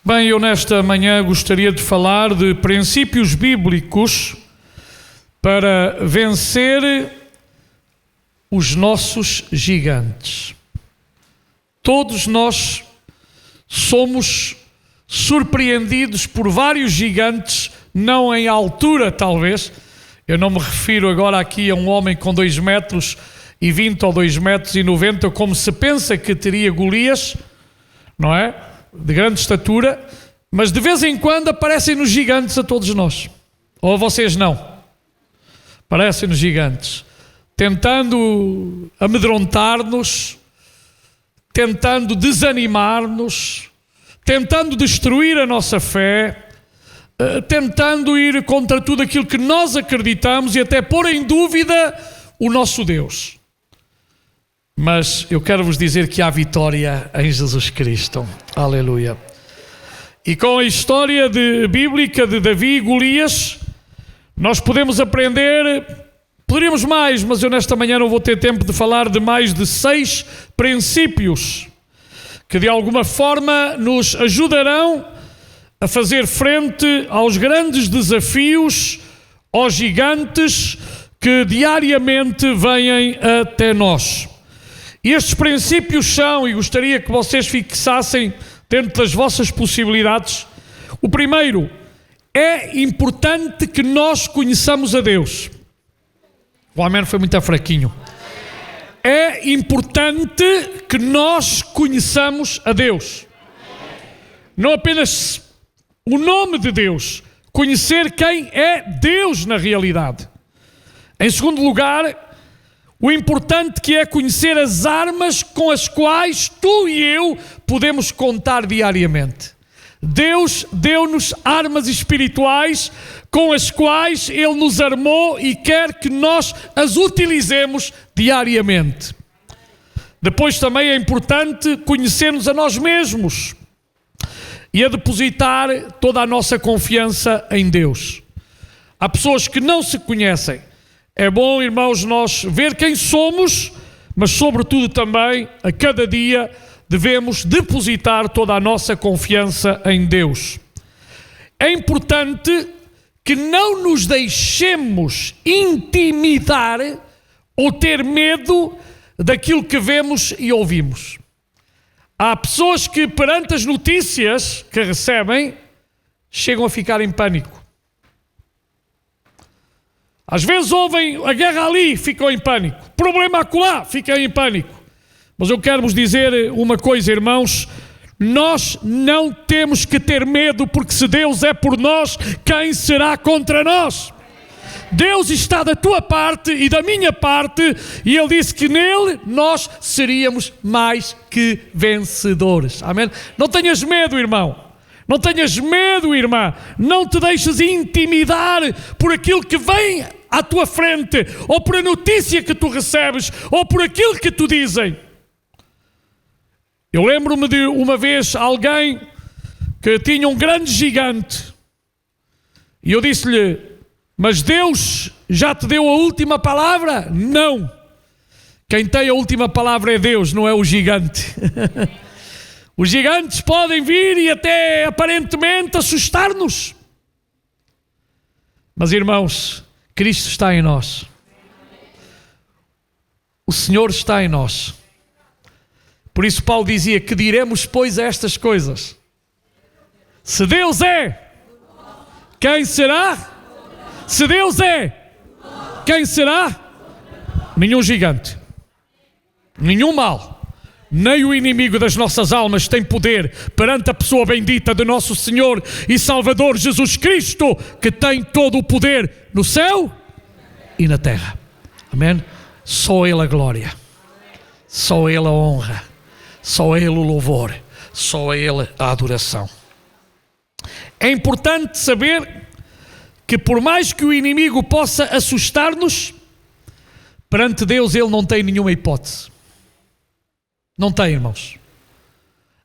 Bem, eu nesta manhã gostaria de falar de princípios bíblicos para vencer os nossos gigantes. Todos nós somos surpreendidos por vários gigantes, não em altura talvez. Eu não me refiro agora aqui a um homem com 2 metros e 20 ou 2 metros e 90, como se pensa que teria Golias, não é? De grande estatura, mas de vez em quando aparecem-nos gigantes a todos nós. Ou a vocês não? Aparecem-nos gigantes, tentando amedrontar-nos, tentando desanimar-nos, tentando destruir a nossa fé, tentando ir contra tudo aquilo que nós acreditamos e até pôr em dúvida o nosso Deus. Mas eu quero vos dizer que há vitória em Jesus Cristo. Aleluia. E com a história bíblica de Davi e Golias, nós podemos aprender, poderíamos mais, mas eu nesta manhã não vou ter tempo de falar de mais de 6 princípios que de alguma forma nos ajudarão a fazer frente aos grandes desafios, aos gigantes que diariamente vêm até nós. E estes princípios são, e gostaria que vocês fixassem dentro das vossas possibilidades, o primeiro, é importante que nós conheçamos a Deus. O amém foi muito fraquinho. É importante que nós conheçamos a Deus. Não apenas o nome de Deus, conhecer quem é Deus na realidade. Em segundo lugar, o importante que é conhecer as armas com as quais tu e eu podemos contar diariamente. Deus deu-nos armas espirituais com as quais Ele nos armou e quer que nós as utilizemos diariamente. Depois também é importante conhecermos a nós mesmos e a depositar toda a nossa confiança em Deus. Há pessoas que não se conhecem. É bom, irmãos, nós ver quem somos, mas sobretudo também, a cada dia, devemos depositar toda a nossa confiança em Deus. É importante que não nos deixemos intimidar ou ter medo daquilo que vemos e ouvimos. Há pessoas que, perante as notícias que recebem, chegam a ficar em pânico. Às vezes ouvem a guerra ali, ficam em pânico. Problema acolá, ficam em pânico. Mas eu quero vos dizer uma coisa, irmãos. Nós não temos que ter medo, porque se Deus é por nós, quem será contra nós? Deus está da tua parte e da minha parte, e Ele disse que nele nós seríamos mais que vencedores. Amém? Não tenhas medo, irmão. Não tenhas medo, irmã. Não te deixes intimidar por aquilo que vem à tua frente, ou por a notícia que tu recebes, ou por aquilo que tu dizem. Eu lembro-me de uma vez alguém que tinha um grande gigante, e eu disse-lhe: mas Deus já te deu a última palavra? Não. Quem tem a última palavra é Deus, não é o gigante. Os gigantes podem vir e até aparentemente assustar-nos. Mas, irmãos, Cristo está em nós. O Senhor está em nós. Por isso Paulo dizia: que diremos, pois, a estas coisas? Se Deus é, quem será? Se Deus é, quem será? Nenhum gigante, nenhum mal, nem o inimigo das nossas almas tem poder perante a pessoa bendita de nosso Senhor e Salvador Jesus Cristo, que tem todo o poder no céu e na terra. Amém? Só Ele a glória, só Ele a honra, só Ele o louvor, só Ele a adoração. É importante saber que por mais que o inimigo possa assustar-nos, perante Deus Ele não tem nenhuma hipótese. Não tem, irmãos.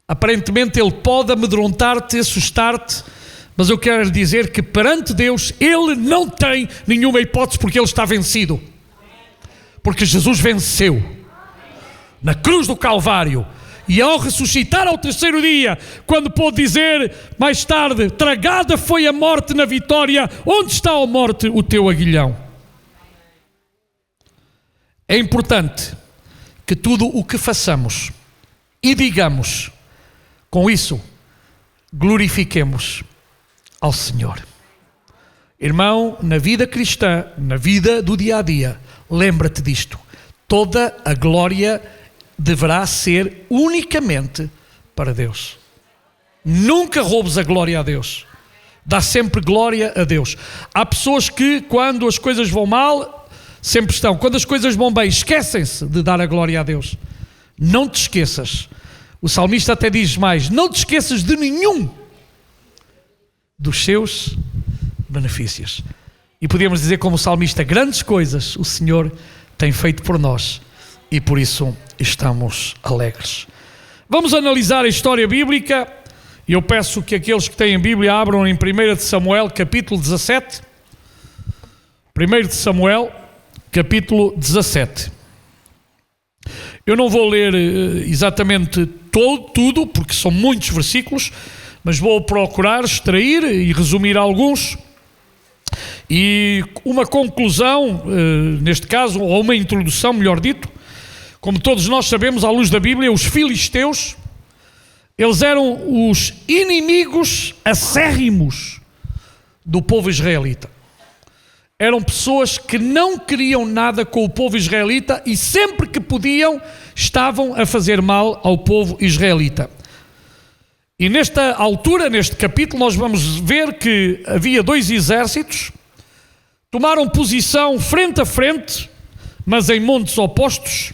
Aparentemente Ele pode amedrontar-te, assustar-te, mas eu quero dizer que perante Deus Ele não tem nenhuma hipótese, porque Ele está vencido. Porque Jesus venceu na cruz do Calvário E ao ressuscitar ao terceiro dia, quando pôde dizer mais tarde, tragada foi a morte na vitória, onde está a morte o teu aguilhão? É importante que tudo o que façamos e digamos, com isso, glorifiquemos ao Senhor. Irmão, na vida cristã, na vida do dia a dia, lembra-te disto. Toda a glória deverá ser unicamente para Deus. Nunca roubes a glória a Deus. Dá sempre glória a Deus. Há pessoas que, quando as coisas vão mal, sempre estão. Quando as coisas vão bem, esquecem-se de dar a glória a Deus. Não te esqueças. O salmista até diz mais: não te esqueças de nenhum dos seus benefícios. E podíamos dizer como o salmista, grandes coisas o Senhor tem feito por nós e por isso estamos alegres. Vamos analisar a história bíblica e eu peço que aqueles que têm a Bíblia abram em 1 de Samuel, capítulo 17. 1 de Samuel, capítulo 17. Eu não vou ler exatamente tudo, porque são muitos versículos, mas vou procurar extrair e resumir alguns. E uma conclusão, neste caso, ou uma introdução, melhor dito. Como todos nós sabemos, à luz da Bíblia, os filisteus, eles eram os inimigos acérrimos do povo israelita. Eram pessoas que não queriam nada com o povo israelita e sempre que podiam, estavam a fazer mal ao povo israelita. E nesta altura, neste capítulo, nós vamos ver que havia dois exércitos, tomaram posição frente a frente, mas em montes opostos,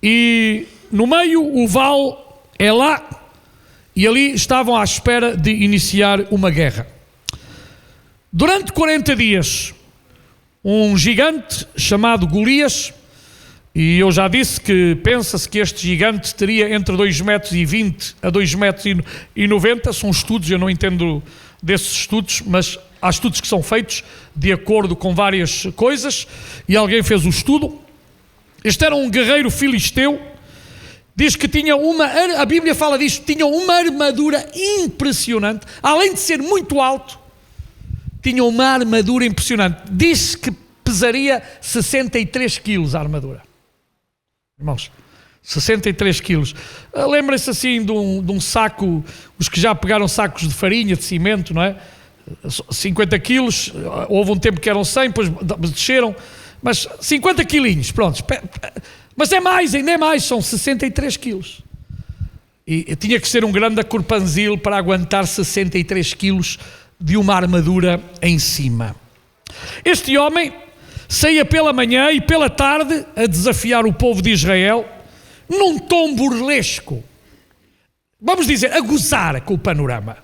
e no meio o vale Elá, e ali estavam à espera de iniciar uma guerra. Durante 40 dias, um gigante chamado Golias, e eu já disse que pensa-se que este gigante teria entre 2,20 metros a 2,90 metros, são estudos, eu não entendo desses estudos, mas há estudos que são feitos de acordo com várias coisas, e alguém fez o estudo. Este era um guerreiro filisteu, diz que tinha a Bíblia fala disto, tinha uma armadura impressionante, além de ser muito alto, tinha uma armadura impressionante, diz que pesaria 63 quilos a armadura. Irmãos, 63 quilos. Lembrem-se assim de um saco, os que já pegaram sacos de farinha, de cimento, não é? 50 quilos, houve um tempo que eram 100, depois desceram, mas 50 quilinhos, pronto. Mas é mais, ainda é mais, são 63 quilos. E tinha que ser um grande acorpanzil para aguentar 63 quilos de uma armadura em cima. Este homem saía pela manhã e pela tarde a desafiar o povo de Israel num tom burlesco. Vamos dizer, a gozar com o panorama.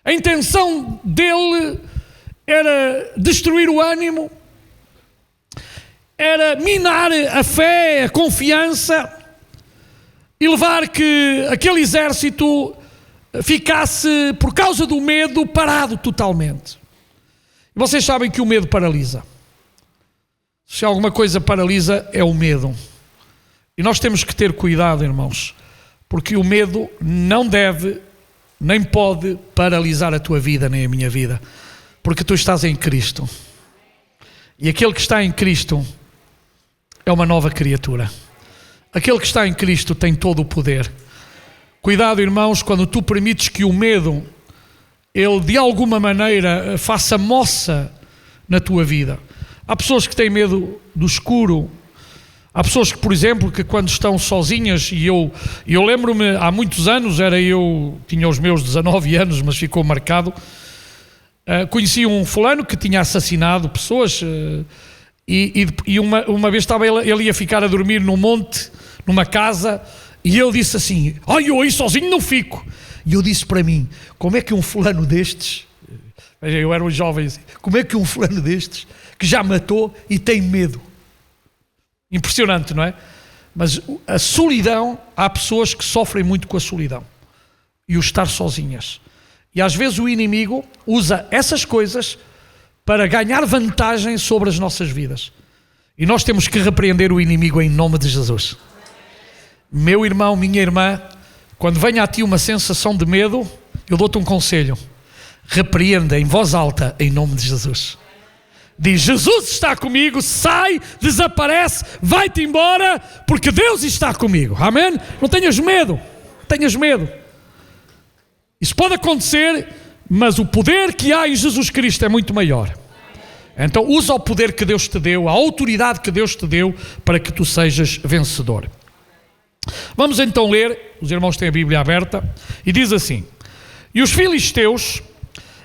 A intenção dele era destruir o ânimo, era minar a fé, a confiança e levar que aquele exército ficasse, por causa do medo, parado totalmente. Vocês sabem que o medo paralisa. Se alguma coisa paralisa, é o medo. E nós temos que ter cuidado, irmãos, porque o medo não deve, nem pode paralisar a tua vida, nem a minha vida, porque tu estás em Cristo. E aquele que está em Cristo é uma nova criatura. Aquele que está em Cristo tem todo o poder. Cuidado, irmãos, quando tu permites que o medo, ele de alguma maneira faça moça na tua vida. Há pessoas que têm medo do escuro. Há pessoas que, por exemplo, que quando estão sozinhas, e eu lembro-me, há muitos anos, tinha os meus 19 anos, mas ficou marcado, conheci um fulano que tinha assassinado pessoas, e uma vez ele ia ficar a dormir num monte, numa casa, e ele disse assim, eu aí sozinho não fico. E eu disse para mim, como é que um fulano destes, eu era um jovem assim, como é que um fulano destes, que já matou e tem medo? Impressionante, não é? Mas a solidão, há pessoas que sofrem muito com a solidão e o estar sozinhas. E às vezes o inimigo usa essas coisas para ganhar vantagem sobre as nossas vidas. E nós temos que repreender o inimigo em nome de Jesus. Meu irmão, minha irmã, quando venha a ti uma sensação de medo, eu dou-te um conselho. Repreenda em voz alta, em nome de Jesus. Diz: Jesus está comigo, sai, desaparece, vai-te embora, porque Deus está comigo. Amém? Não tenhas medo, não tenhas medo. Isso pode acontecer, mas o poder que há em Jesus Cristo é muito maior. Então usa o poder que Deus te deu, a autoridade que Deus te deu, para que tu sejas vencedor. Vamos então ler, os irmãos têm a Bíblia aberta, e diz assim: e os filisteus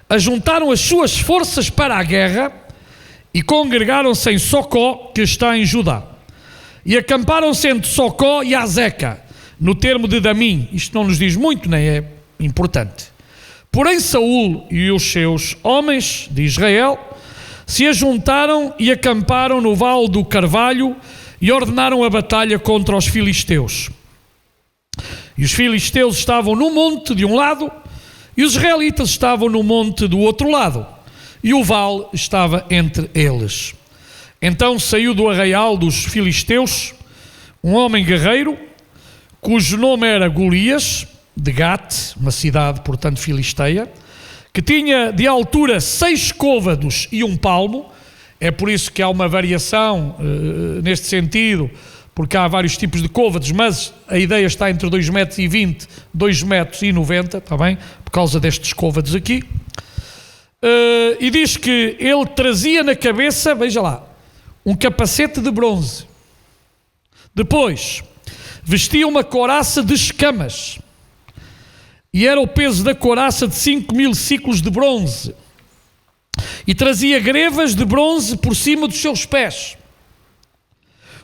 ajuntaram as suas forças para a guerra e congregaram-se em Socó, que está em Judá, e acamparam-se entre Socó e Azeca, no termo de Damim. Isto não nos diz muito, nem é importante. Porém Saul e os seus homens de Israel se ajuntaram e acamparam no Vale do Carvalho e ordenaram a batalha contra os filisteus. E os filisteus estavam no monte de um lado e os israelitas estavam no monte do outro lado, e o vale estava entre eles. Então saiu do arraial dos filisteus um homem guerreiro, cujo nome era Golias, de Gate, uma cidade, portanto, filisteia, que tinha de altura 6 côvados e 1 palmo. É por isso que há uma variação neste sentido, porque há vários tipos de côvados, mas a ideia está entre 2,20 metros e 2,90 metros, está bem? Por causa destes côvados aqui. E diz que ele trazia na cabeça, veja lá, um capacete de bronze. Depois, vestia uma couraça de escamas, e era o peso da couraça de 5.000 siclos de bronze. E trazia grevas de bronze por cima dos seus pés,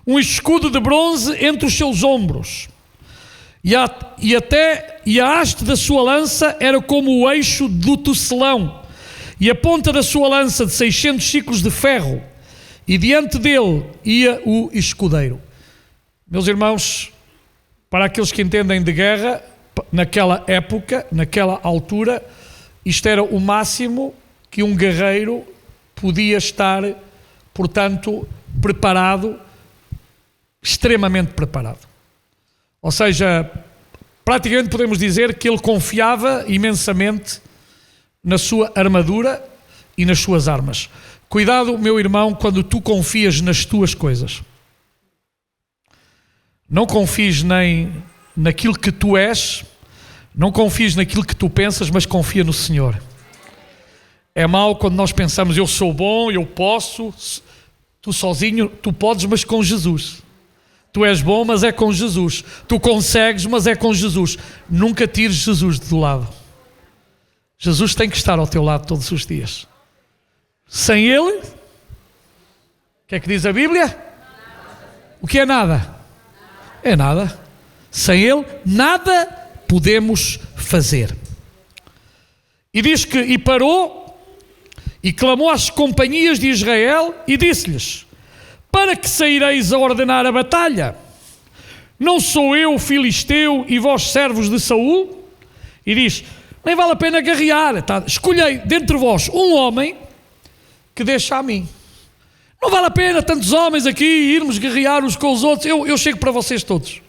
um escudo de bronze entre os seus ombros, e a haste da sua lança era como o eixo do tecelão, e a ponta da sua lança de 600 ciclos de ferro, e diante dele ia o escudeiro. Meus irmãos, para aqueles que entendem de guerra, naquela época, naquela altura, isto era o máximo que um guerreiro podia estar, portanto, preparado, extremamente preparado. Ou seja, praticamente podemos dizer que ele confiava imensamente na sua armadura e nas suas armas. Cuidado, meu irmão, quando tu confias nas tuas coisas. Não confies nem naquilo que tu és, não confies naquilo que tu pensas, mas confia no Senhor. É mau quando nós pensamos: eu sou bom, eu posso. Tu sozinho, tu podes, mas com Jesus. Tu és bom, mas é com Jesus. Tu consegues, mas é com Jesus. Nunca tires Jesus do lado. Jesus tem que estar ao teu lado todos os dias. Sem Ele, o que é que diz a Bíblia? O que é nada? É nada. Sem Ele, nada podemos fazer. E diz que, e parou, e clamou às companhias de Israel, e disse-lhes: para que saireis a ordenar a batalha? Não sou eu o filisteu e vós servos de Saul? E diz: nem vale a pena guerrear, tá? Escolhei dentre vós um homem que deixa a mim. Não vale a pena tantos homens aqui irmos guerrear uns com os outros. Eu chego para vocês todos.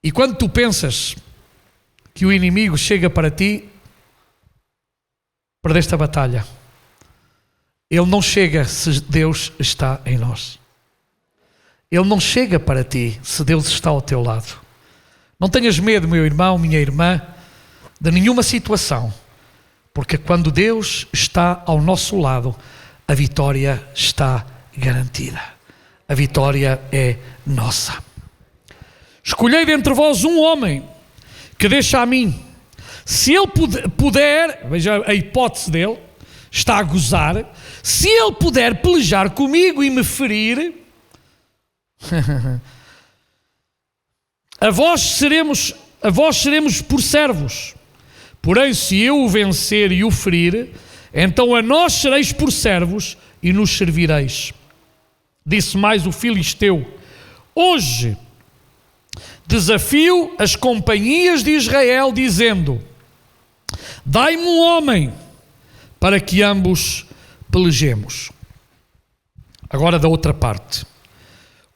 E quando tu pensas que o inimigo chega para ti, perdeste a batalha. Ele não chega se Deus está em nós. Ele não chega para ti se Deus está ao teu lado. Não tenhas medo, meu irmão, minha irmã, de nenhuma situação, porque quando Deus está ao nosso lado, a vitória está garantida. A vitória é nossa. Escolhei dentre vós um homem que deixa a mim. Se ele puder, veja a hipótese dele, está a gozar. Se ele puder pelejar comigo e me ferir, a vós seremos por servos. Porém, se eu o vencer e o ferir, então a nós sereis por servos e nos servireis. Disse mais o filisteu: hoje desafio as companhias de Israel, dizendo: dai-me um homem para que ambos pelejemos. Agora da outra parte.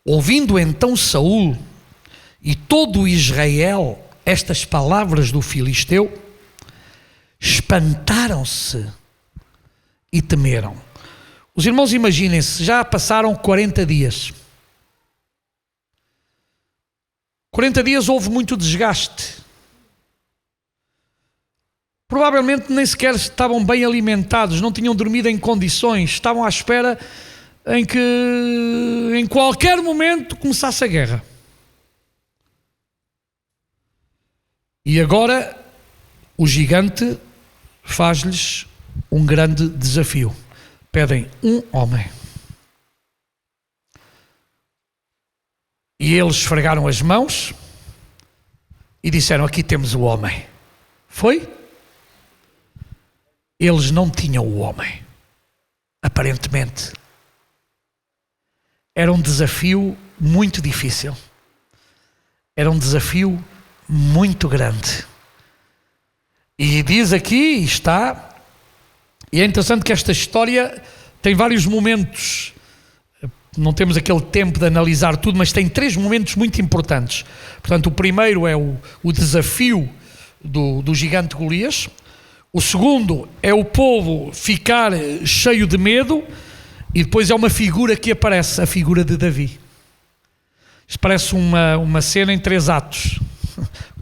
Ouvindo então Saul e todo Israel estas palavras do filisteu, espantaram-se e temeram. Os irmãos, imaginem-se, já passaram 40 dias. 40 dias houve muito desgaste. Provavelmente nem sequer estavam bem alimentados, não tinham dormido em condições, estavam à espera em que em qualquer momento começasse a guerra. E agora o gigante faz-lhes um grande desafio. Pedem um homem. E eles esfregaram as mãos e disseram: aqui temos o homem. Foi? Eles não tinham o homem, aparentemente. Era um desafio muito difícil. Era um desafio muito grande. E diz aqui, está, e é interessante que esta história tem vários momentos. Não temos aquele tempo de analisar tudo, mas tem 3 momentos muito importantes. Portanto, o primeiro é o desafio do gigante Golias. O segundo é o povo ficar cheio de medo. E depois é uma figura que aparece, a figura de Davi. Isto parece uma cena em 3 atos.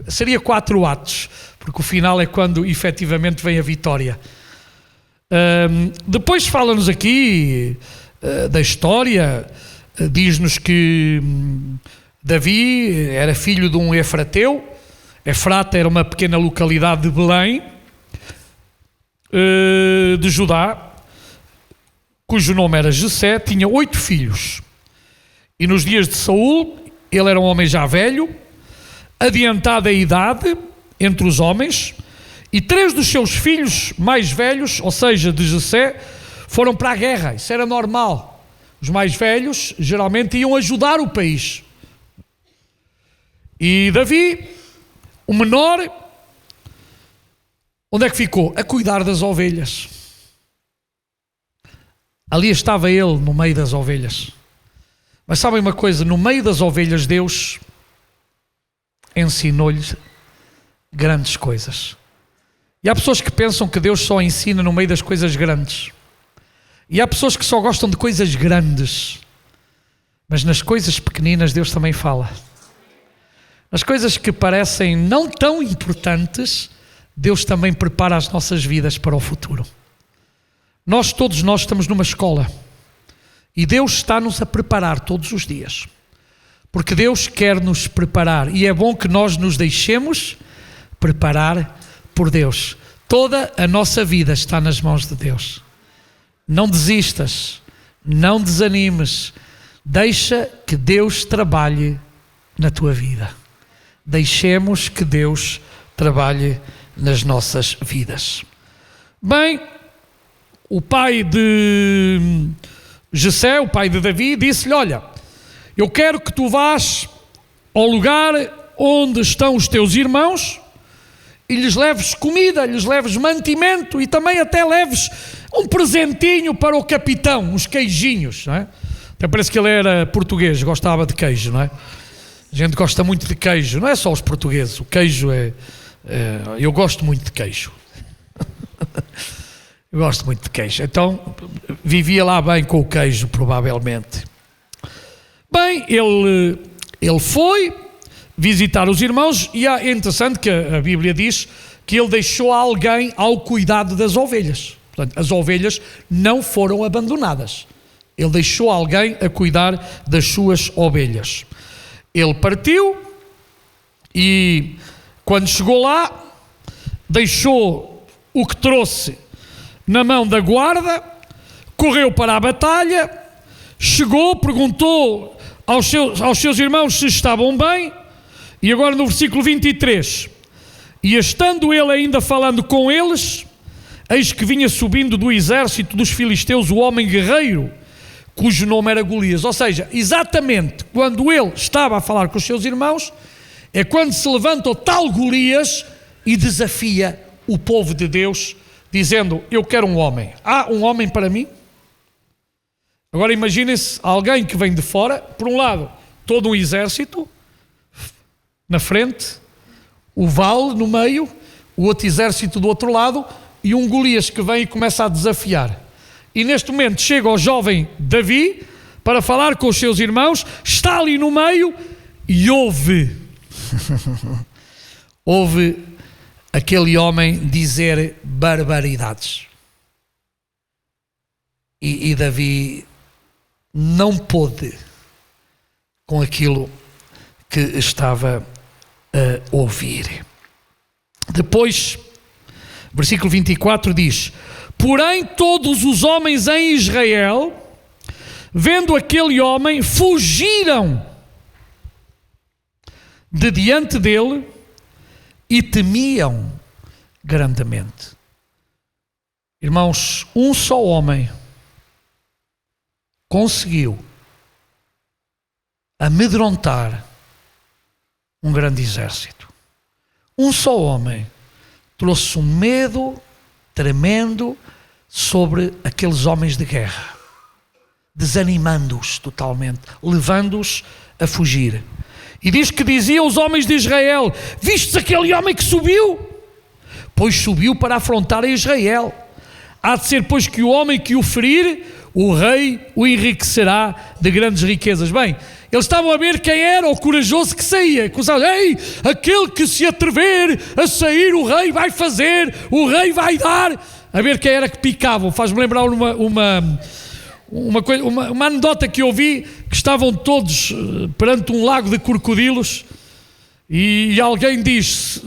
Seria 4 atos, porque o final é quando efetivamente vem a vitória. Depois fala-nos aqui da história, diz-nos que Davi era filho de um efrateu. Efrata era uma pequena localidade de Belém, de Judá, cujo nome era Jessé, tinha 8 filhos. E nos dias de Saul, ele era um homem já velho, adiantado a idade entre os homens, e 3 dos seus filhos mais velhos, ou seja, de Jessé, foram para a guerra. Isso era normal. Os mais velhos geralmente iam ajudar o país. E Davi, o menor, onde é que ficou? A cuidar das ovelhas. Ali estava ele no meio das ovelhas. Mas sabem uma coisa? No meio das ovelhas, Deus ensinou-lhes grandes coisas. E há pessoas que pensam que Deus só ensina no meio das coisas grandes. E há pessoas que só gostam de coisas grandes. Mas nas coisas pequeninas Deus também fala. Nas coisas que parecem não tão importantes, Deus também prepara as nossas vidas para o futuro. Todos nós estamos numa escola. E Deus está-nos a preparar todos os dias. Porque Deus quer nos preparar. E é bom que nós nos deixemos preparar por Deus. Toda a nossa vida está nas mãos de Deus. Não desistas. Não desanimes. Deixa que Deus trabalhe na tua vida. Deixemos que Deus trabalhe nas nossas vidas. Bem, o pai de Jessé, o pai de Davi, disse-lhe: olha, eu quero que tu vás ao lugar onde estão os teus irmãos e lhes leves comida, lhes leves mantimento e também até leves um presentinho para o capitão, uns queijinhos, não é? Até parece que ele era português, gostava de queijo, não é? A gente gosta muito de queijo, não é só os portugueses, o queijo eu gosto muito de queijo. Eu gosto muito de queijo, então vivia lá bem com o queijo, provavelmente. Bem, ele foi visitar os irmãos e é interessante que a Bíblia diz que ele deixou alguém ao cuidado das ovelhas. Portanto, as ovelhas não foram abandonadas. Ele deixou alguém a cuidar das suas ovelhas. Ele partiu e quando chegou lá, deixou o que trouxe na mão da guarda, correu para a batalha, chegou, perguntou aos seus irmãos se estavam bem, e agora no versículo 23, e estando ele ainda falando com eles, eis que vinha subindo do exército dos filisteus o homem guerreiro, cujo nome era Golias. Ou seja, exatamente quando ele estava a falar com os seus irmãos, é quando se levanta o tal Golias e desafia o povo de Deus, dizendo: eu quero um homem. Há um homem para mim? Agora imaginem-se alguém que vem de fora, por um lado, todo um exército na frente, o vale no meio, o outro exército do outro lado e um Golias que vem e começa a desafiar. E neste momento chega o jovem Davi para falar com os seus irmãos, está ali no meio e ouve aquele homem dizer barbaridades. E Davi não pôde com aquilo que estava a ouvir. Depois, versículo 24 diz: porém todos os homens em Israel, vendo aquele homem, fugiram de diante dele e temiam grandemente. Irmãos, um só homem conseguiu amedrontar um grande exército. Um só homem trouxe um medo tremendo sobre aqueles homens de guerra, desanimando-os totalmente, levando-os a fugir. E diz que diziam os homens de Israel: vistes aquele homem que subiu? Pois subiu para afrontar a Israel. Há de ser, pois, que o homem que o ferir, o rei o enriquecerá de grandes riquezas. Bem, eles estavam a ver quem era o corajoso que saía. Ei, aquele que se atrever a sair, o rei vai fazer, o rei vai dar. A ver quem era que picavam. Faz-me lembrar uma anedota que eu ouvi, que estavam todos perante um lago de crocodilos e alguém disse,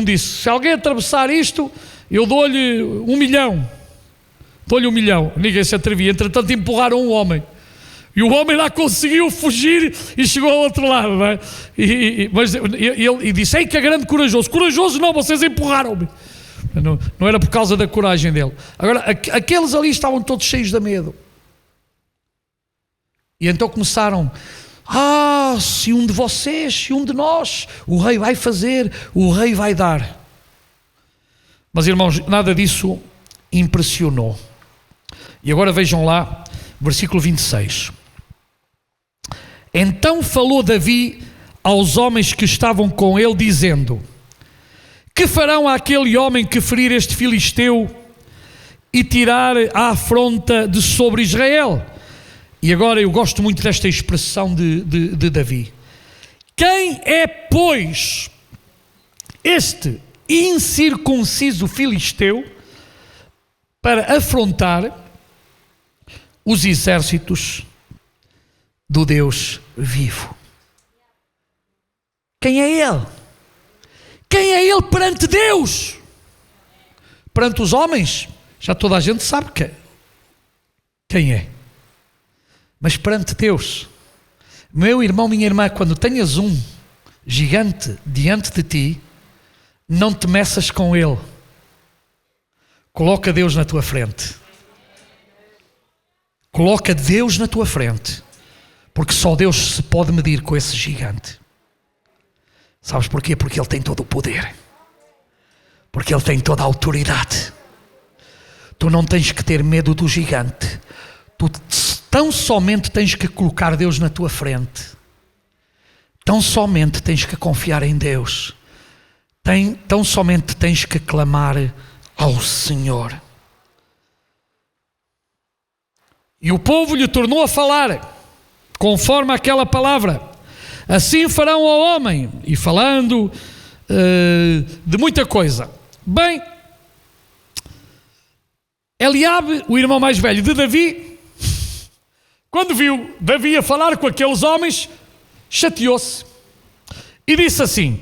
disse: se alguém atravessar isto, eu dou-lhe 1 milhão. Dou-lhe 1 milhão. Ninguém se atrevia. Entretanto empurraram um homem. E o homem lá conseguiu fugir e chegou ao outro lado, não é? Mas ele disse: ei, que é grande corajoso. Corajoso não, vocês empurraram-me. Não era por causa da coragem dele. Agora, aqueles ali estavam todos cheios de medo. E então começaram: se um de vocês, se um de nós, o rei vai fazer, o rei vai dar. Mas, irmãos, nada disso impressionou. E agora vejam lá, versículo 26. Então falou Davi aos homens que estavam com ele, dizendo: que farão àquele homem que ferir este filisteu e tirar a afronta de sobre Israel? E agora eu gosto muito desta expressão de Davi. Quem é, pois, este incircunciso filisteu para afrontar os exércitos do Deus vivo? Quem é ele? Quem é ele perante Deus? Perante os homens, já toda a gente sabe quem é. Mas perante Deus, meu irmão, minha irmã, quando tenhas um gigante diante de ti, não te meças com ele. Coloca Deus na tua frente. Coloca Deus na tua frente. Porque só Deus se pode medir com esse gigante. Sabes porquê? Porque Ele tem todo o poder. Porque Ele tem toda a autoridade. Tu não tens que ter medo do gigante. Tu tão somente tens que colocar Deus na tua frente. Tão somente tens que confiar em Deus. Tão somente tens que clamar ao Senhor. E o povo lhe tornou a falar, conforme aquela palavra. Assim farão ao homem. E falando de muita coisa. Bem, Eliabe, o irmão mais velho de Davi, quando viu Davi a falar com aqueles homens, chateou-se e disse assim: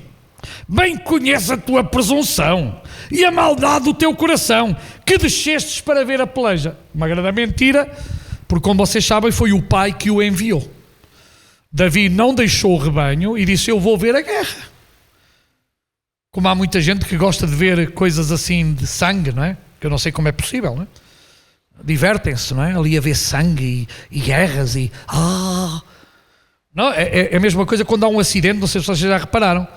bem conheço a tua presunção e a maldade do teu coração, que descestes para ver a peleja. Uma grande mentira, porque, como vocês sabem, foi o pai que o enviou. Davi não deixou o rebanho e disse: eu vou ver a guerra. Como há muita gente que gosta de ver coisas assim de sangue, não é? Que eu não sei como é possível, não é? Divertem-se, não é? Ali a ver sangue e guerras e... Não, é a mesma coisa quando há um acidente, não sei se vocês já repararam.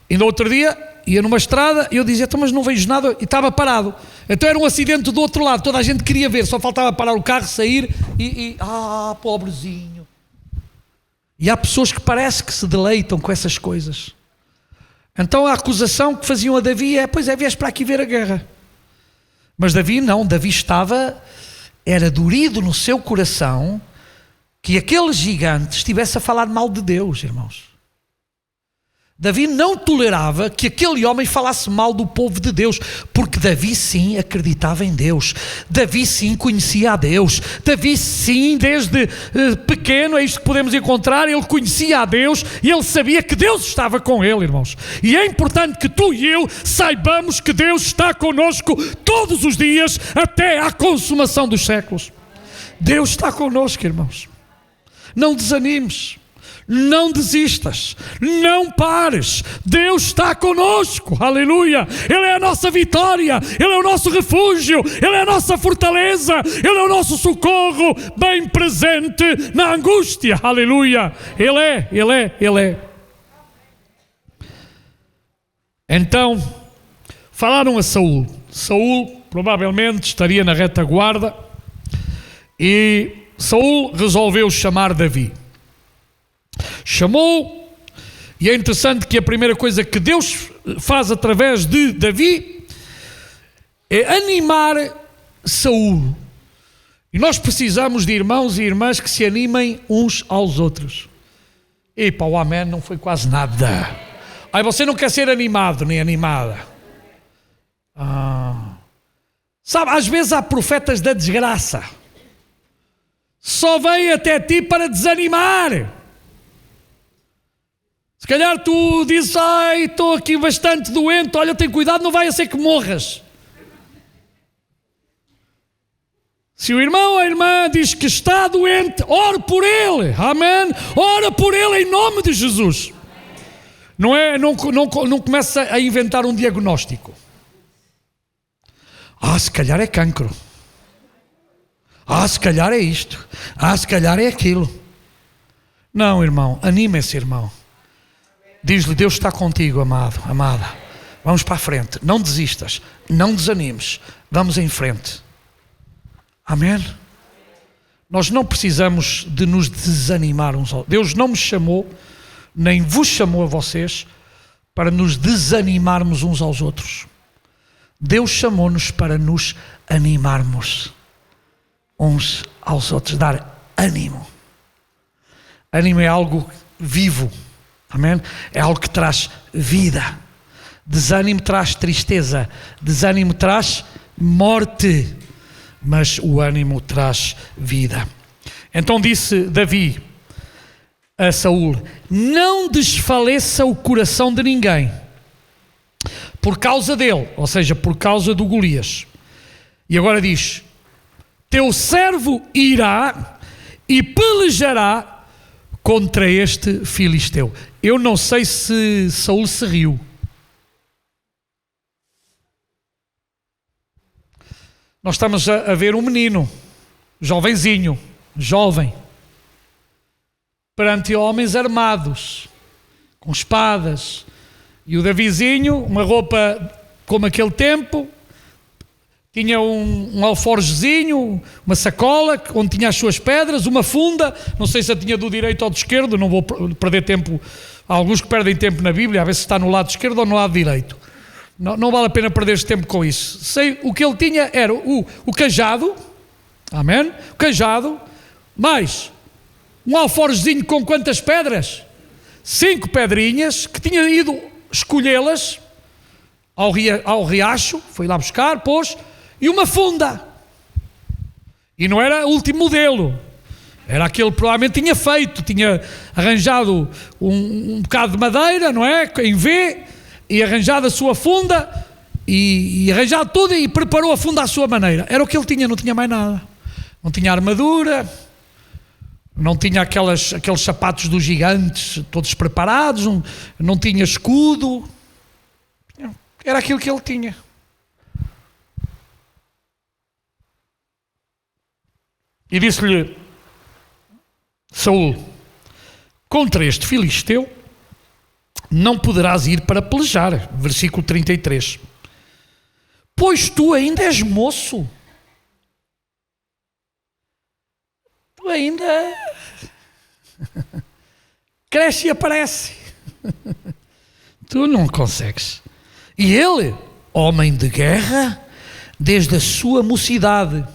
E no outro dia, ia numa estrada e eu dizia: então, mas não vejo nada, e estava parado. Então era um acidente do outro lado, toda a gente queria ver, só faltava parar o carro, sair pobrezinho. E há pessoas que parece que se deleitam com essas coisas. Então a acusação que faziam a Davi é: pois é, vieste para aqui ver a guerra. Mas Davi não, Davi era dorido no seu coração que aquele gigante estivesse a falar mal de Deus, irmãos. Davi não tolerava que aquele homem falasse mal do povo de Deus, porque Davi sim acreditava em Deus, Davi sim conhecia a Deus, Davi sim desde pequeno, é isto que podemos encontrar, ele conhecia a Deus e ele sabia que Deus estava com ele, irmãos. E é importante que tu e eu saibamos que Deus está connosco todos os dias até à consumação dos séculos. Deus está connosco, irmãos. Não desanimes. Não desistas, não pares, Deus está conosco, aleluia, Ele é a nossa vitória, Ele é o nosso refúgio, Ele é a nossa fortaleza, Ele é o nosso socorro, bem presente na angústia, aleluia, Ele é. Então, falaram a Saul. Saul provavelmente estaria na retaguarda e Saul resolveu chamar Davi. Chamou, e é interessante que a primeira coisa que Deus faz através de Davi é animar Saul. E nós precisamos de irmãos e irmãs que se animem uns aos outros. Epa, o amém não foi quase nada. Aí você não quer ser animado nem animada. Sabe, às vezes há profetas da desgraça. Só vêm até ti para desanimar. Se calhar tu dizes: ai, estou aqui bastante doente, olha, tem cuidado, não vai a ser que morras. Se o irmão ou a irmã diz que está doente, ore por ele, amém? Ora por ele em nome de Jesus. Não começa a inventar um diagnóstico. Se calhar é cancro. Se calhar é isto. Se calhar é aquilo. Não, irmão, anima esse irmão. Diz-lhe: Deus está contigo, amado, amada. Vamos para a frente. Não desistas. Não desanimes. Vamos em frente. Amém? Nós não precisamos de nos desanimar uns aos outros. Deus não me chamou, nem vos chamou a vocês, para nos desanimarmos uns aos outros. Deus chamou-nos para nos animarmos uns aos outros. Dar ânimo. Ânimo é algo vivo. Amém? É algo que traz vida. Desânimo traz tristeza. Desânimo traz morte. Mas o ânimo traz vida. Então disse Davi a Saul: não desfaleça o coração de ninguém por causa dele, ou seja, por causa do Golias. E agora diz: teu servo irá e pelejará contra este filisteu. Eu não sei se Saul se riu. Nós estamos a ver um menino, jovenzinho, jovem, perante homens armados, com espadas. E o Davizinho, uma roupa como aquele tempo, tinha um alforjezinho, uma sacola onde tinha as suas pedras, uma funda, não sei se a tinha do direito ou do esquerdo, não vou perder tempo. Há alguns que perdem tempo na Bíblia, a ver se está no lado esquerdo ou no lado direito. Não vale a pena perder este tempo com isso. Sei, o que ele tinha era o cajado, amém? O cajado, mais um alforjezinho com quantas pedras? 5 pedrinhas, que tinha ido escolhê-las ao riacho, foi lá buscar, pôs, e uma funda. E não era o último modelo, era aquele que provavelmente tinha feito, tinha arranjado um bocado de madeira, não é? Em V, e arranjado a sua funda, e arranjado tudo, e preparou a funda à sua maneira. Era o que ele tinha, não tinha mais nada. Não tinha armadura, não tinha aqueles sapatos dos gigantes, todos preparados, não tinha escudo. Era aquilo que ele tinha. E disse-lhe Saul: contra este filisteu não poderás ir para pelejar. Versículo 33. Pois tu ainda és moço. Tu ainda... cresce e aparece. Tu não consegues. E ele, homem de guerra, desde a sua mocidade.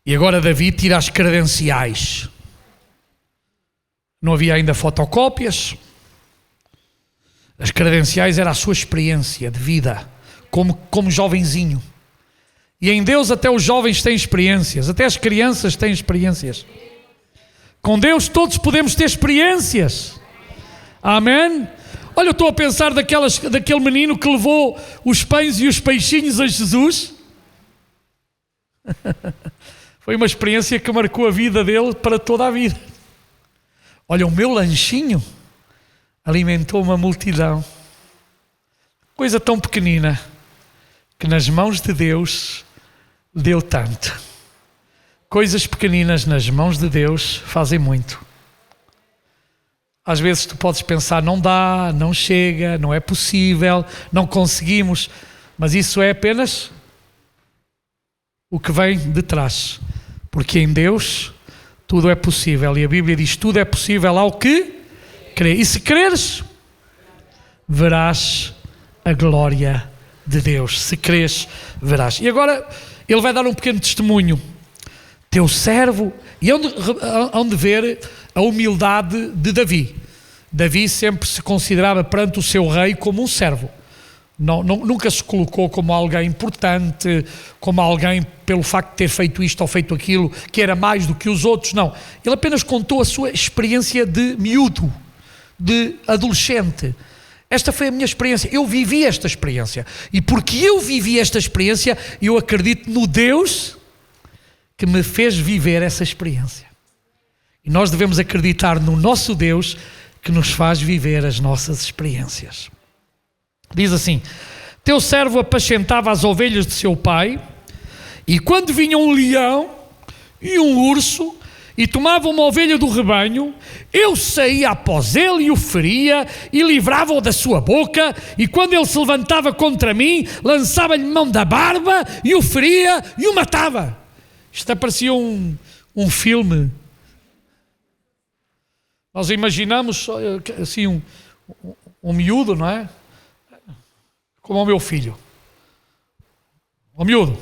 E agora Davi tira as credenciais. Não havia ainda fotocópias. As credenciais era a sua experiência de vida, como jovenzinho. E em Deus até os jovens têm experiências, até as crianças têm experiências. Com Deus todos podemos ter experiências. Amém? Olha, eu estou a pensar daquele menino que levou os pães e os peixinhos a Jesus. Foi uma experiência que marcou a vida dele para toda a vida. Olha, o meu lanchinho alimentou uma multidão. Coisa tão pequenina que nas mãos de Deus deu tanto. Coisas pequeninas nas mãos de Deus fazem muito. Às vezes tu podes pensar, não dá, não chega, não é possível, não conseguimos, mas isso é apenas o que vem de trás. Porque em Deus tudo é possível. E a Bíblia diz, tudo é possível ao que crê. E se creres, verás a glória de Deus. Se creres, verás. E agora ele vai dar um pequeno testemunho. Teu servo, e onde ver a humildade de Davi. Davi sempre se considerava perante o seu rei como um servo. Nunca se colocou como alguém importante, como alguém pelo facto de ter feito isto ou feito aquilo, que era mais do que os outros. Não, ele apenas contou a sua experiência de miúdo, de adolescente. Esta foi a minha experiência, eu vivi esta experiência. E porque eu vivi esta experiência, eu acredito no Deus que me fez viver essa experiência. E nós devemos acreditar no nosso Deus que nos faz viver as nossas experiências. Diz assim, teu servo apacentava as ovelhas de seu pai, e quando vinha um leão e um urso, e tomava uma ovelha do rebanho, eu saía após ele e o feria, e livrava-o da sua boca, e quando ele se levantava contra mim, lançava-lhe mão da barba, e o feria e o matava. Isto parecia um filme. Nós imaginamos assim um miúdo, não é? Como o meu filho. O miúdo.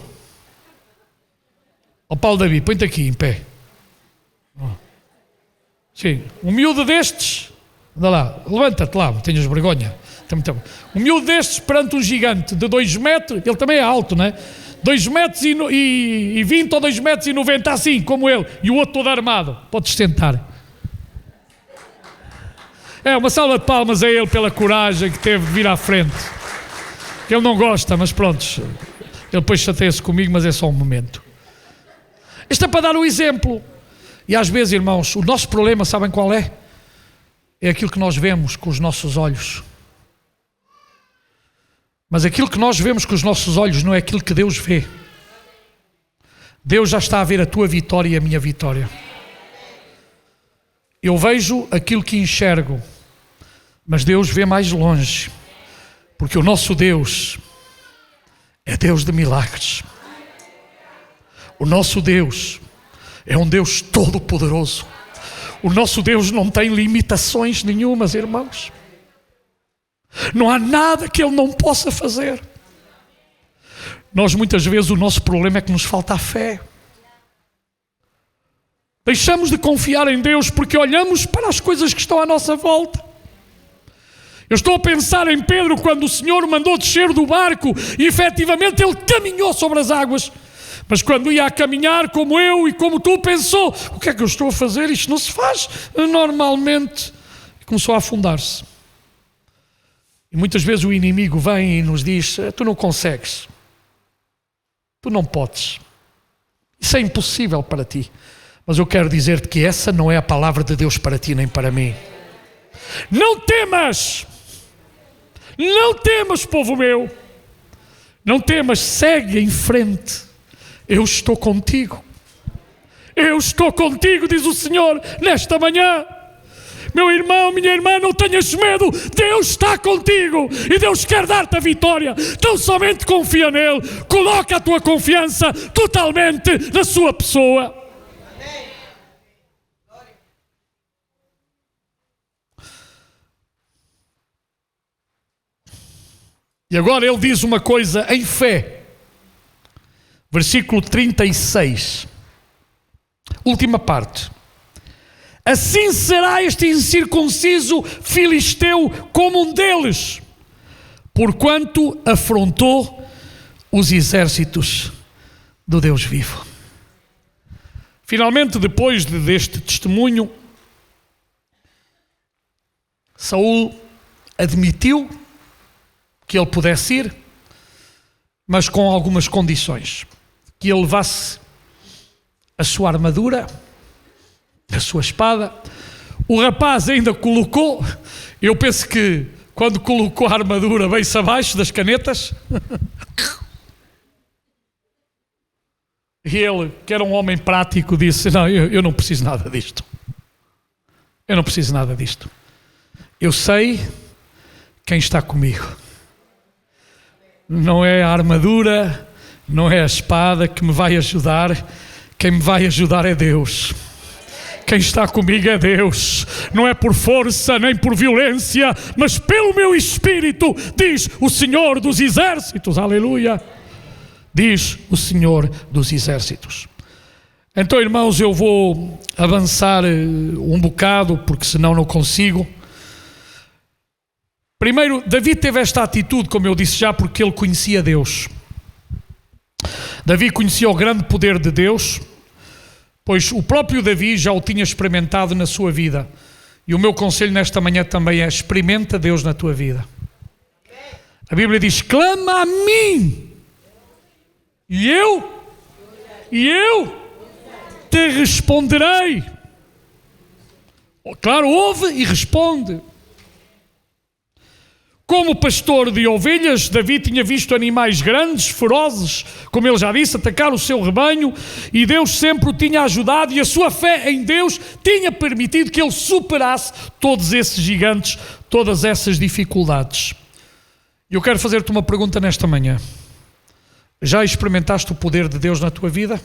O Paulo Davi, põe-te aqui em pé. Sim, um miúdo destes, anda lá, levanta-te lá, não tenhas vergonha. Um miúdo destes perante um gigante de 2 metros, ele também é alto, não é? 2 metros e 20 ou 2 metros e 90, assim como ele, e o outro todo armado. Podes sentar. Uma salva de palmas a ele pela coragem que teve de vir à frente. Ele não gosta, mas pronto, ele depois chateia-se comigo, mas é só um momento. Isto é para dar um exemplo. E às vezes, irmãos, o nosso problema, sabem qual é? É aquilo que nós vemos com os nossos olhos. Mas aquilo que nós vemos com os nossos olhos não é aquilo que Deus vê. Deus já está a ver a tua vitória e a minha vitória. Eu vejo aquilo que enxergo, mas Deus vê mais longe. Porque o nosso Deus é Deus de milagres. O nosso Deus é um Deus todo-poderoso. O nosso Deus não tem limitações nenhumas, irmãos. Não há nada que Ele não possa fazer. Nós muitas vezes o nosso problema é que nos falta a fé. Deixamos de confiar em Deus porque olhamos para as coisas que estão à nossa volta. Eu estou a pensar em Pedro quando o Senhor o mandou descer do barco e efetivamente ele caminhou sobre as águas. Mas quando ia a caminhar, como eu e como tu, pensou, o que é que eu estou a fazer? Isto não se faz normalmente. E começou a afundar-se. E muitas vezes o inimigo vem e nos diz, tu não consegues. Tu não podes. Isso é impossível para ti. Mas eu quero dizer-te que essa não é a palavra de Deus para ti nem para mim. Não temas! Não temas, povo meu! Não temas, segue em frente. Eu estou contigo. Eu estou contigo, diz o Senhor, nesta manhã. Meu irmão, minha irmã, não tenhas medo. Deus está contigo e Deus quer dar-te a vitória. Então somente confia nele. Coloca a tua confiança totalmente na sua pessoa. E agora ele diz uma coisa em fé. Versículo 36. Última parte. Assim será este incircunciso filisteu como um deles, porquanto afrontou os exércitos do Deus vivo. Finalmente, depois deste testemunho, Saul admitiu que ele pudesse ir, mas com algumas condições. Que ele levasse a sua armadura, a sua espada. O rapaz ainda colocou, eu penso que quando colocou a armadura veio-se abaixo das canetas. E ele, que era um homem prático, disse: não, eu não preciso nada disto. Eu não preciso nada disto. Eu sei quem está comigo. Não é a armadura, não é a espada que me vai ajudar. Quem me vai ajudar é Deus. Quem está comigo é Deus. Não é por força nem por violência, mas pelo meu espírito, diz o Senhor dos Exércitos. Aleluia. Diz o Senhor dos Exércitos. Então, irmãos, eu vou avançar um bocado, porque senão não consigo. Primeiro, Davi teve esta atitude, como eu disse já, porque ele conhecia Deus. Davi conhecia o grande poder de Deus, pois o próprio Davi já o tinha experimentado na sua vida. E o meu conselho nesta manhã também é: experimenta Deus na tua vida. A Bíblia diz: clama a mim, e eu te responderei. Claro, ouve e responde. Como pastor de ovelhas, Davi tinha visto animais grandes, ferozes, como ele já disse, atacar o seu rebanho, e Deus sempre o tinha ajudado, e a sua fé em Deus tinha permitido que ele superasse todos esses gigantes, todas essas dificuldades. E eu quero fazer-te uma pergunta nesta manhã. Já experimentaste o poder de Deus na tua vida?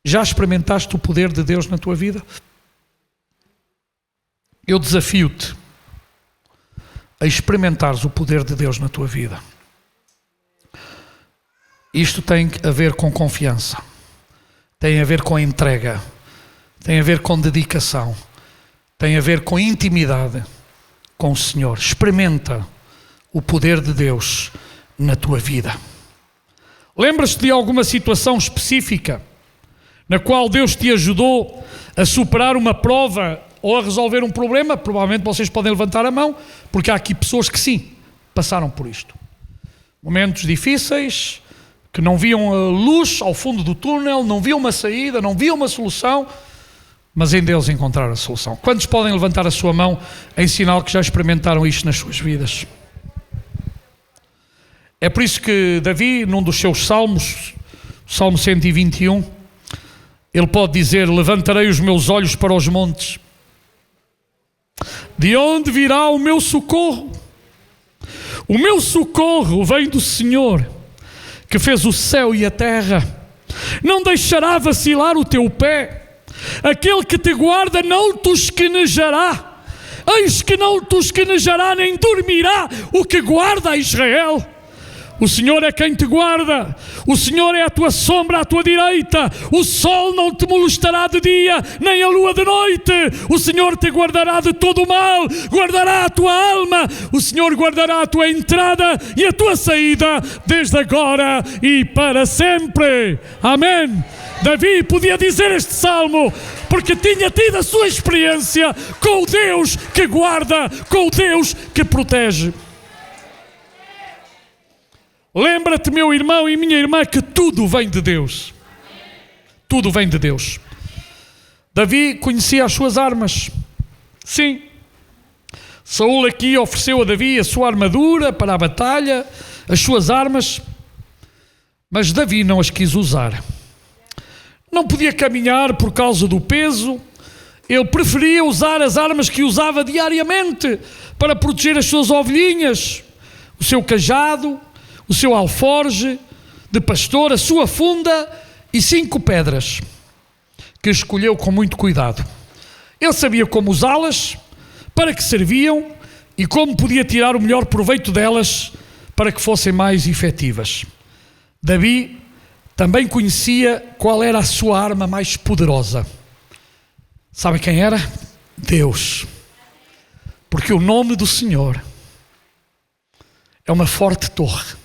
Já experimentaste o poder de Deus na tua vida? Eu desafio-te a experimentares o poder de Deus na tua vida. Isto tem a ver com confiança, tem a ver com entrega, tem a ver com dedicação, tem a ver com intimidade com o Senhor. Experimenta o poder de Deus na tua vida. Lembras-te de alguma situação específica na qual Deus te ajudou a superar uma prova ou a resolver um problema? Provavelmente vocês podem levantar a mão, porque há aqui pessoas que sim, passaram por isto. Momentos difíceis, que não viam a luz ao fundo do túnel, não viam uma saída, não viam uma solução, mas em Deus encontraram a solução. Quantos podem levantar a sua mão em sinal que já experimentaram isto nas suas vidas? É por isso que Davi, num dos seus salmos, Salmo 121, ele pode dizer: levantarei os meus olhos para os montes. De onde virá o meu socorro? O meu socorro vem do Senhor, que fez o céu e a terra. Não deixará vacilar o teu pé. Aquele que te guarda não tosquenejará. Eis que não tosquenejará nem dormirá o que guarda a Israel. O Senhor é quem te guarda, o Senhor é a tua sombra à tua direita, o sol não te molestará de dia, nem a lua de noite. O Senhor te guardará de todo o mal, guardará a tua alma, o Senhor guardará a tua entrada e a tua saída, desde agora e para sempre. Amém. Davi podia dizer este salmo porque tinha tido a sua experiência com o Deus que guarda, com o Deus que protege. Lembra-te, meu irmão e minha irmã, que tudo vem de Deus. Tudo vem de Deus. Davi conhecia as suas armas. Sim. Saul aqui ofereceu a Davi a sua armadura para a batalha, as suas armas, mas Davi não as quis usar. Não podia caminhar por causa do peso. Ele preferia usar as armas que usava diariamente para proteger as suas ovelhinhas, o seu cajado, o seu alforje de pastor, a sua funda e 5 pedras, que escolheu com muito cuidado. Ele sabia como usá-las, para que serviam e como podia tirar o melhor proveito delas para que fossem mais efetivas. Davi também conhecia qual era a sua arma mais poderosa. Sabe quem era? Deus. Porque o nome do Senhor é uma forte torre.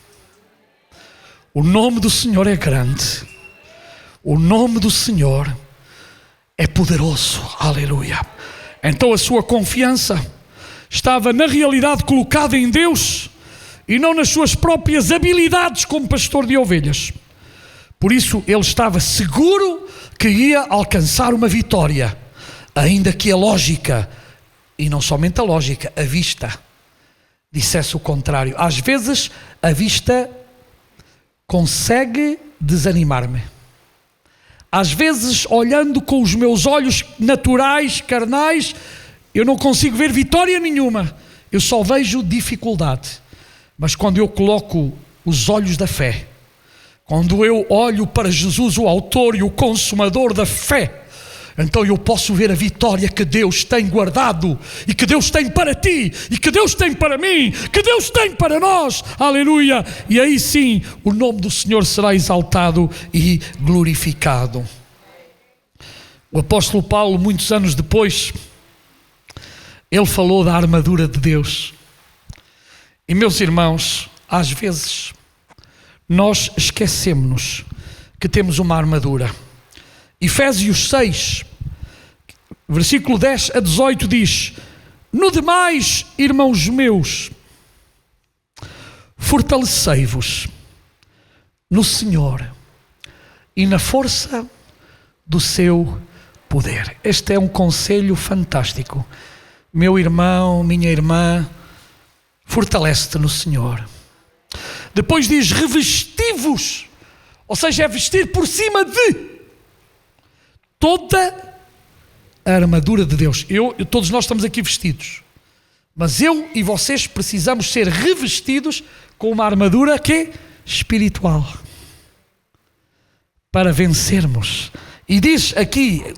O nome do Senhor é grande. O nome do Senhor é poderoso. Aleluia. Então a sua confiança estava na realidade colocada em Deus e não nas suas próprias habilidades como pastor de ovelhas. Por isso ele estava seguro que ia alcançar uma vitória, ainda que a lógica, e não somente a lógica, a vista, dissesse o contrário. Às vezes a vista consegue desanimar-me. Às vezes, olhando com os meus olhos naturais, carnais, eu não consigo ver vitória nenhuma. Eu só vejo dificuldade. Mas quando eu coloco os olhos da fé, quando eu olho para Jesus, o autor e o consumador da fé, então eu posso ver a vitória que Deus tem guardado, e que Deus tem para ti, e que Deus tem para mim, que Deus tem para nós. Aleluia! E aí sim, o nome do Senhor será exaltado e glorificado. O apóstolo Paulo, muitos anos depois, ele falou da armadura de Deus. E meus irmãos, às vezes, nós esquecemos-nos que temos uma armadura. Efésios 6, versículo 10 a 18 diz: no demais, irmãos meus, fortalecei-vos no Senhor e na força do seu poder. Este é um conselho fantástico. Meu irmão, minha irmã, fortalece-te no Senhor. Depois diz: revesti-vos, ou seja, é vestir por cima de toda a armadura de Deus. Todos nós estamos aqui vestidos, mas eu e vocês precisamos ser revestidos com uma armadura que é espiritual, para vencermos. E diz aqui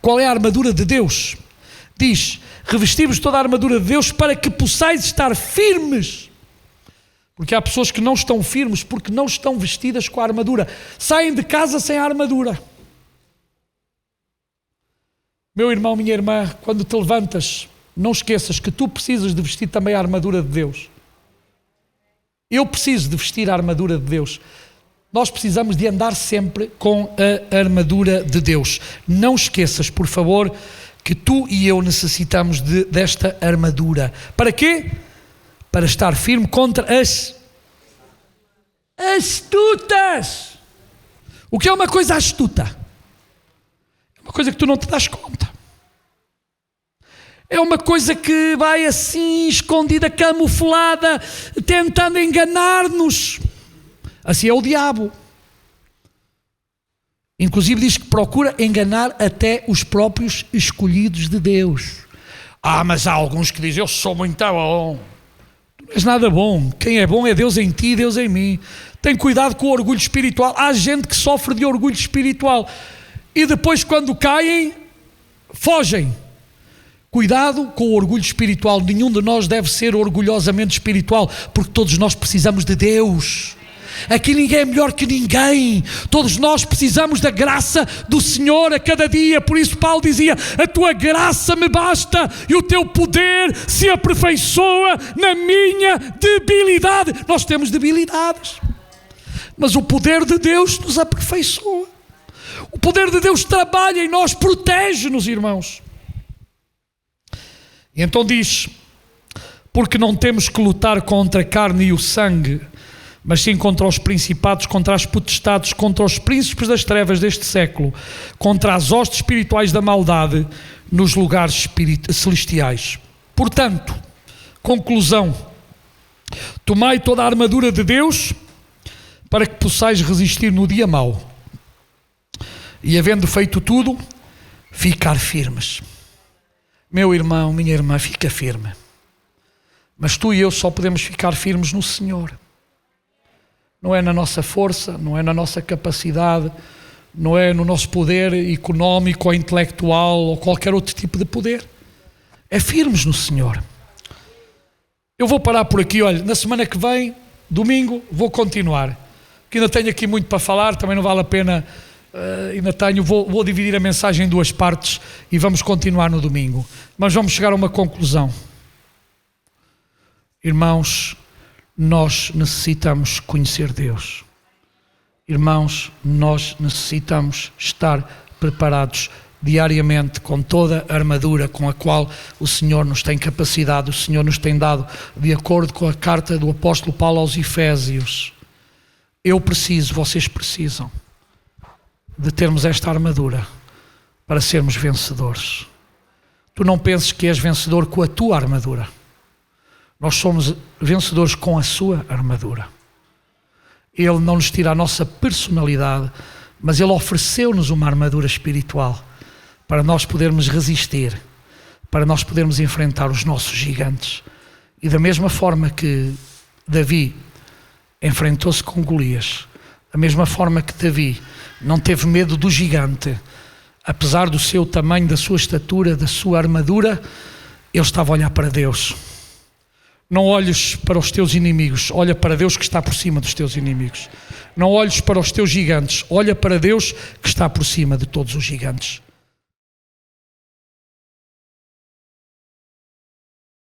qual é a armadura de Deus. Diz: revesti-vos toda a armadura de Deus para que possais estar firmes. Porque há pessoas que não estão firmes porque não estão vestidas com a armadura. Saem de casa sem a armadura. Meu irmão, minha irmã, quando te levantas, não esqueças que tu precisas de vestir também a armadura de Deus. Eu preciso de vestir a armadura de Deus. Nós precisamos de andar sempre com a armadura de Deus. Não esqueças, por favor, que tu e eu necessitamos desta armadura. Para quê? Para estar firme contra as astutas. O que é uma coisa astuta? Uma coisa que tu não te das conta. É uma coisa que vai assim, escondida, camuflada, tentando enganar-nos. Assim é o diabo. Inclusive diz que procura enganar até os próprios escolhidos de Deus. Mas há alguns que dizem: eu sou muito bom. Tu não és nada bom. Quem é bom é Deus em ti e Deus em mim. Tem cuidado com o orgulho espiritual. Há gente que sofre de orgulho espiritual e depois, quando caem, fogem. Cuidado com o orgulho espiritual. Nenhum de nós deve ser orgulhosamente espiritual, porque todos nós precisamos de Deus. Aqui ninguém é melhor que ninguém. Todos nós precisamos da graça do Senhor a cada dia. Por isso Paulo dizia: a tua graça me basta e o teu poder se aperfeiçoa na minha debilidade. Nós temos debilidades, mas o poder de Deus nos aperfeiçoa. O poder de Deus trabalha em nós, protege-nos, irmãos. E então diz: porque não temos que lutar contra a carne e o sangue, mas sim contra os principados, contra as potestades, contra os príncipes das trevas deste século, contra as hostes espirituais da maldade nos lugares celestiais. Portanto, conclusão: tomai toda a armadura de Deus para que possais resistir no dia mau, e havendo feito tudo, ficar firmes. Meu irmão, minha irmã, fica firme. Mas tu e eu só podemos ficar firmes no Senhor. Não é na nossa força, não é na nossa capacidade, não é no nosso poder económico ou intelectual ou qualquer outro tipo de poder. É firmes no Senhor. Eu vou parar por aqui, olha, na semana que vem, domingo, vou continuar. Que ainda tenho aqui muito para falar, também não vale a pena, ainda tenho, vou dividir a mensagem em duas partes e vamos continuar no domingo. Mas vamos chegar a uma conclusão. Irmãos, nós necessitamos conhecer Deus. Irmãos, nós necessitamos estar preparados diariamente com toda a armadura com a qual o Senhor nos tem capacitado, o Senhor nos tem dado, de acordo com a carta do apóstolo Paulo aos Efésios. Eu preciso, vocês precisam de termos esta armadura para sermos vencedores. Tu não penses que és vencedor com a tua armadura. Nós somos vencedores com a sua armadura. Ele não nos tira a nossa personalidade, mas Ele ofereceu-nos uma armadura espiritual para nós podermos resistir, para nós podermos enfrentar os nossos gigantes. E da mesma forma que Davi enfrentou-se com Golias, da mesma forma que Davi não teve medo do gigante, apesar do seu tamanho, da sua estatura, da sua armadura, ele estava a olhar para Deus. Não olhes para os teus inimigos, olha para Deus que está por cima dos teus inimigos. Não olhes para os teus gigantes, olha para Deus que está por cima de todos os gigantes.